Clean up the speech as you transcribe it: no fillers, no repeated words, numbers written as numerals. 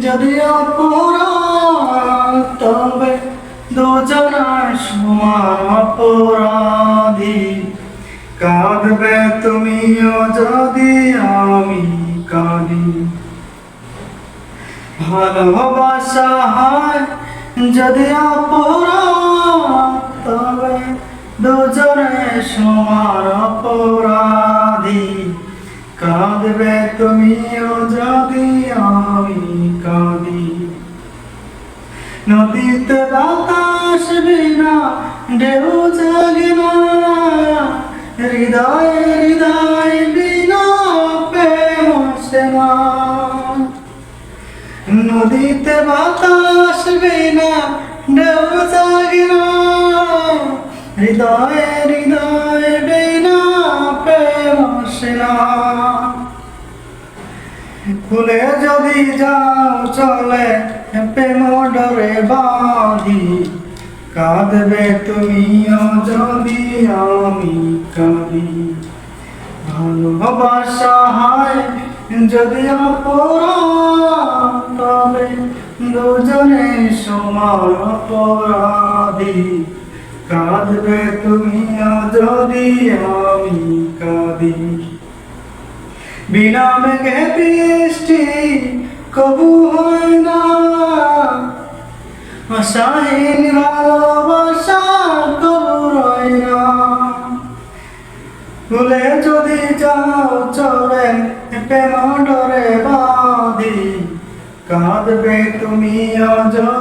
যদি অপরাধ তবে দুজনার সমান অপরাধী। কাঁদবে তুমিও যদি আমি কাঁদি। ভালোবাসা হয় যদি অপরাধ তবে দুজনে সমান অপরাধী। কাঁদবে তুমিও যদি আমি কাঁদি। নদীতে বাতাস বিনা ঢেউ জাগে না, হৃদয় হৃদয় বিনা প্রেম আসে না। নদীতে বাতাস বিনা ঢেউ জাগে না, হৃদয় হৃদয় বিনা প্রেম আসে না। ভুলে যদি যাও চলে প্রেম ডরে বাঁধি। কাঁদবে তুমিও যদি আমি কাঁদি। ভালোবাসা হয় যদি অপরাধ তবে দুজনে সমান অপরাধী। কাঁদবে তুমিও যদি আমি কাঁদি। বিনা মেঘে বৃষ্টি কবু হয় না, আশাহীন ভালোবাসা কবু রয় না। ভুলে যদি যাও চলে প্রেম ডরে বাঁধি। কাঁদবে তুমিও যদি